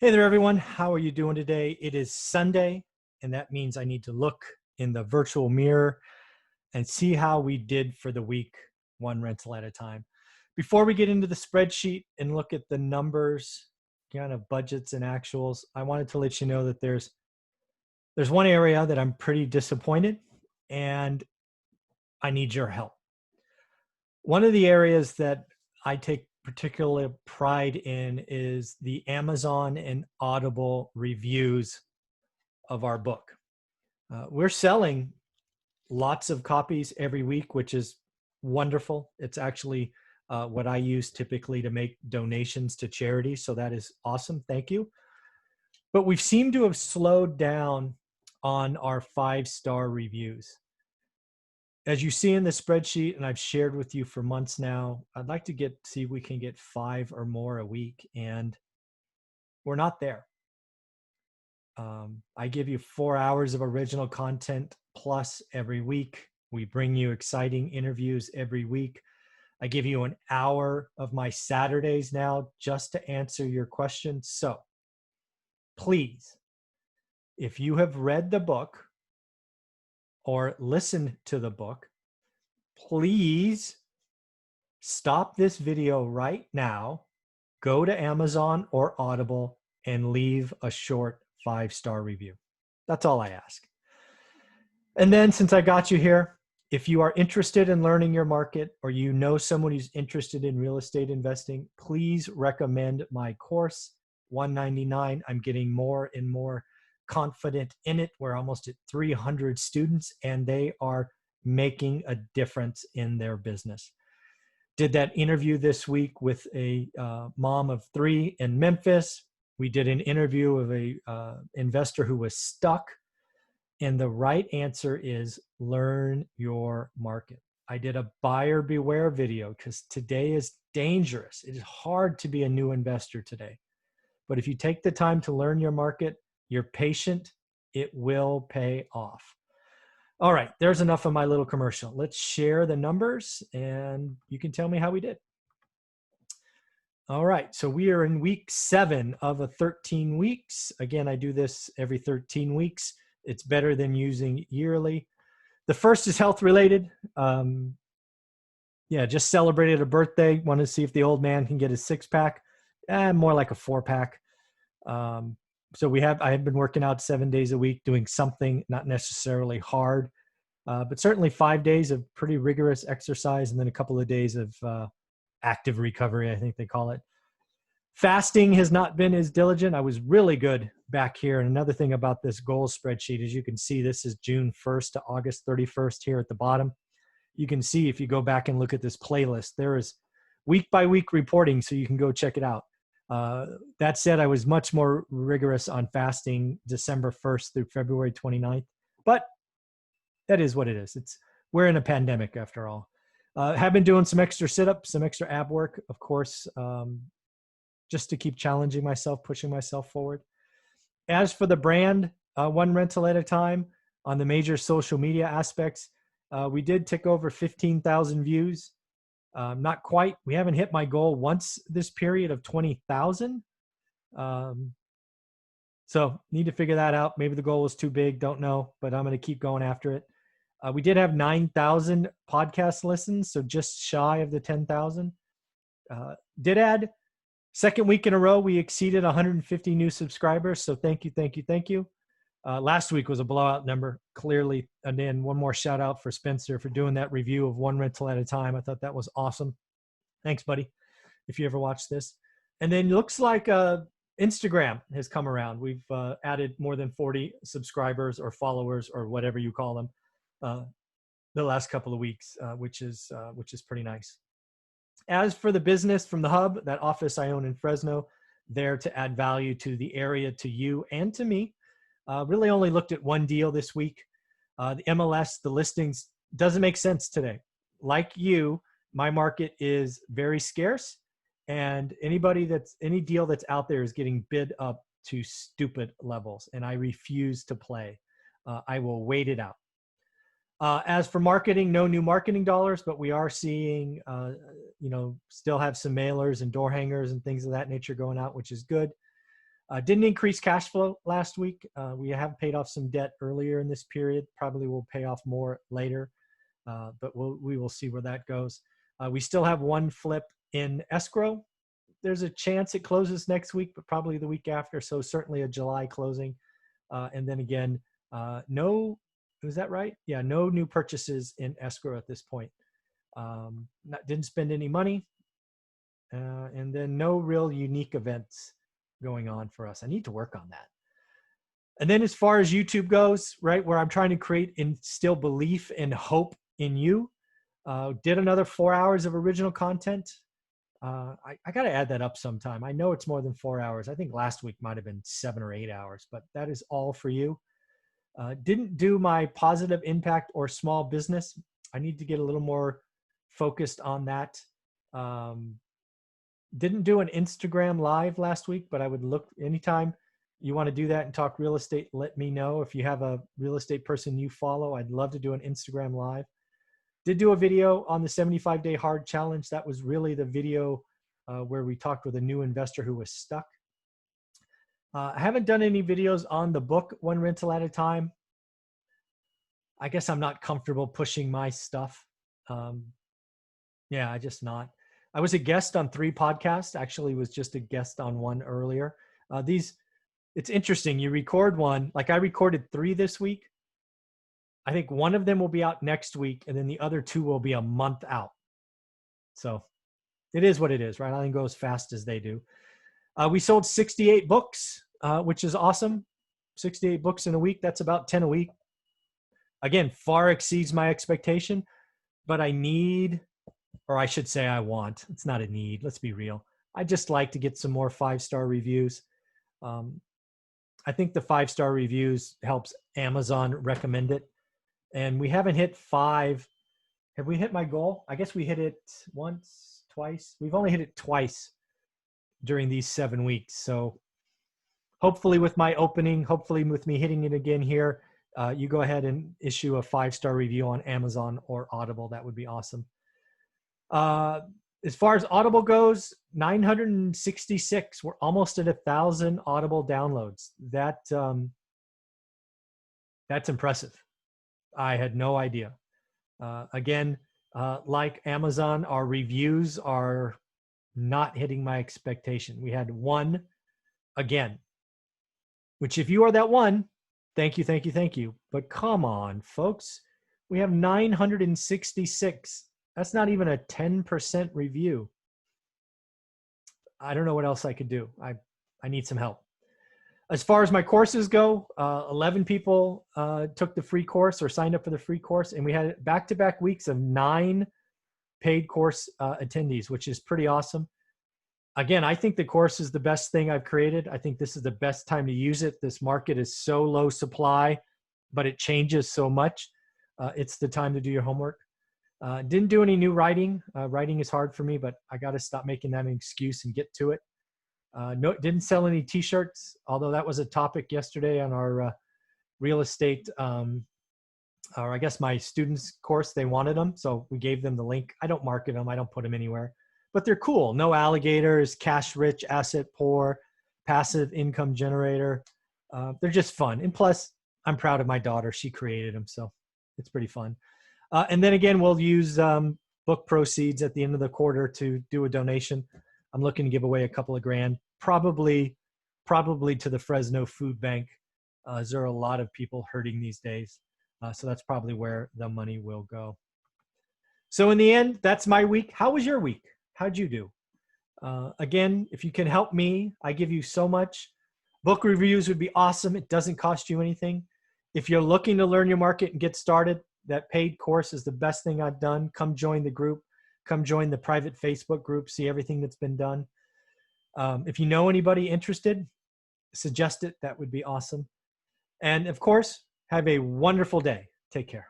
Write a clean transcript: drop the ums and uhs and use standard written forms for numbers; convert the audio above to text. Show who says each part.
Speaker 1: Hey there, everyone. How are you doing today? It is Sunday, and that means I need to look in the virtual mirror and see how we did for the week, one rental at a time. Before we get into the spreadsheet and look at the numbers, kind of budgets and actuals, I wanted to let you know that there's one area that I'm pretty disappointed, and I need your help. One of the areas that I take particular pride in is the Amazon and Audible reviews of our book. We're selling lots of copies every week, which is wonderful. It's actually what I use typically to make donations to charity. So that is awesome. Thank you. But we've seemed to have slowed down on our 5-star reviews. As you see in the spreadsheet, and I've shared with you for months now, I'd like to see if we can get 5 or more a week, and we're not there. I give you 4 hours of original content plus every week. We bring you exciting interviews every week. I give you an hour of my Saturdays now just to answer your questions. So please, if you have read the book or listened to the book, please stop this video right now, go to Amazon or Audible, and leave a short 5-star review. That's all I ask. And then since I got you here, if you are interested in learning your market or you know someone who's interested in real estate investing, please recommend my course, $199. I'm getting more and more confident in it. We're almost at 300 students, and they are making a difference in their business. Did that interview this week with a mom of 3 in Memphis. We did an interview of a investor who was stuck. And the right answer is learn your market. I did a buyer beware video because today is dangerous. It is hard to be a new investor today. But if you take the time to learn your market, you're patient, it will pay off. All right, there's enough of my little commercial. Let's share the numbers and you can tell me how we did. All right, so we are in week 7 of a 13 weeks. Again, I do this every 13 weeks. It's better than using yearly. The first is health related. Just celebrated a birthday. Want to see if the old man can get a 6-pack. More like a 4-pack. So I have been working out 7 days a week, doing something, not necessarily hard, but certainly 5 days of pretty rigorous exercise, and then a couple of days of active recovery, I think they call it. Fasting has not been as diligent. I was really good back here. And another thing about this goals spreadsheet, as you can see, this is June 1st to August 31st here at the bottom. You can see if you go back and look at this playlist, there is week by week reporting, so you can go check it out. That said, I was much more rigorous on fasting December 1st through February 29th, but that is what it is. We're in a pandemic after all. Have been doing some extra sit-ups, some extra ab work, of course, just to keep challenging myself, pushing myself forward. As for the brand, one rental at a time on the major social media aspects, we did tick over 15,000 views. Not quite. We haven't hit my goal once this period of 20,000. So need to figure that out. Maybe the goal was too big. Don't know, but I'm going to keep going after it. We did have 9,000 podcast listens, so just shy of the 10,000. Did add second week in a row, we exceeded 150 new subscribers. So thank you, thank you, thank you. Last week was a blowout number, clearly. And then one more shout out for Spencer for doing that review of one rental at a time. I thought that was awesome. Thanks, buddy, if you ever watch this. And then looks like Instagram has come around. We've added more than 40 subscribers or followers or whatever you call them the last couple of weeks, which is pretty nice. As for the business from the hub, that office I own in Fresno, there to add value to the area, to you and to me. Really only looked at one deal this week. The MLS, the listings, doesn't make sense today. Like you, my market is very scarce, and any deal that's out there is getting bid up to stupid levels, and I refuse to play. I will wait it out. As for marketing, no new marketing dollars, but we are seeing, still have some mailers and door hangers and things of that nature going out, which is good. Didn't increase cash flow last week. We have paid off some debt earlier in this period. Probably will pay off more later, but we will see where that goes. We still have one flip in escrow. There's a chance it closes next week, but probably the week after. So certainly a July closing. And then again, is that right? Yeah, no new purchases in escrow at this point. Didn't spend any money. And then no real unique events going on for us. I need to work on that. And then as far as YouTube goes, right, where I'm trying to instill belief and hope in you, did another 4 hours of original content. I got to add that up sometime. I know it's more than 4 hours. I think last week might have been 7 or 8 hours, but that is all for you. Didn't do my positive impact or small business. I need to get a little more focused on that. Didn't do an Instagram live last week, but I would look anytime you want to do that and talk real estate, let me know. If you have a real estate person you follow, I'd love to do an Instagram live. Did do a video on the 75-day hard challenge. That was really the video where we talked with a new investor who was stuck. I haven't done any videos on the book, One Rental at a Time. I guess I'm not comfortable pushing my stuff. Yeah, I just not. I was a guest on 3 podcasts. Actually, was just a guest on one earlier. It's interesting. You record one, like I recorded 3 this week. I think one of them will be out next week, and then the other 2 will be a month out. So it is what it is, right? I think go as fast as they do. We sold 68 books, which is awesome. 68 books in a week. That's about 10 a week. Again, far exceeds my expectation, but I need, or I should say I want, it's not a need, let's be real. I just like to get some more 5-star reviews. I think the 5-star reviews helps Amazon recommend it. And we haven't hit 5. Have we hit my goal? I guess we hit it once, twice. We've only hit it twice during these 7 weeks. So hopefully with my opening, hopefully with me hitting it again here, you go ahead and issue a 5-star review on Amazon or Audible. That would be awesome. As far as Audible goes, 966. We're almost at 1,000 Audible downloads. That's impressive. I had no idea. Again, like Amazon, our reviews are not hitting my expectation. We had 1 again, which if you are that one, thank you, thank you, thank you. But come on, folks. We have 966. That's not even a 10% review. I don't know what else I could do. I need some help. As far as my courses go, 11 people took the free course or signed up for the free course. And we had back-to-back weeks of 9 paid course attendees, which is pretty awesome. Again, I think the course is the best thing I've created. I think this is the best time to use it. This market is so low supply, but it changes so much. It's the time to do your homework. Didn't do any new writing. Writing is hard for me, but I got to stop making that an excuse and get to it. No, didn't sell any t-shirts, although that was a topic yesterday on our real estate, or I guess my students course, they wanted them. So we gave them the link. I don't market them. I don't put them anywhere, but they're cool. No alligators, cash rich, asset poor, passive income generator. They're just fun. And plus I'm proud of my daughter. She created them. So it's pretty fun. And then again, we'll use book proceeds at the end of the quarter to do a donation. I'm looking to give away a couple of grand, probably to the Fresno Food Bank. There are a lot of people hurting these days. So that's probably where the money will go. So in the end, that's my week. How was your week? How'd you do? Again, if you can help me, I give you so much. Book reviews would be awesome. It doesn't cost you anything. If you're looking to learn your market and get started, that paid course is the best thing I've done. Come join the group. Come join the private Facebook group. See everything that's been done. If you know anybody interested, suggest it. That would be awesome. And of course, have a wonderful day. Take care.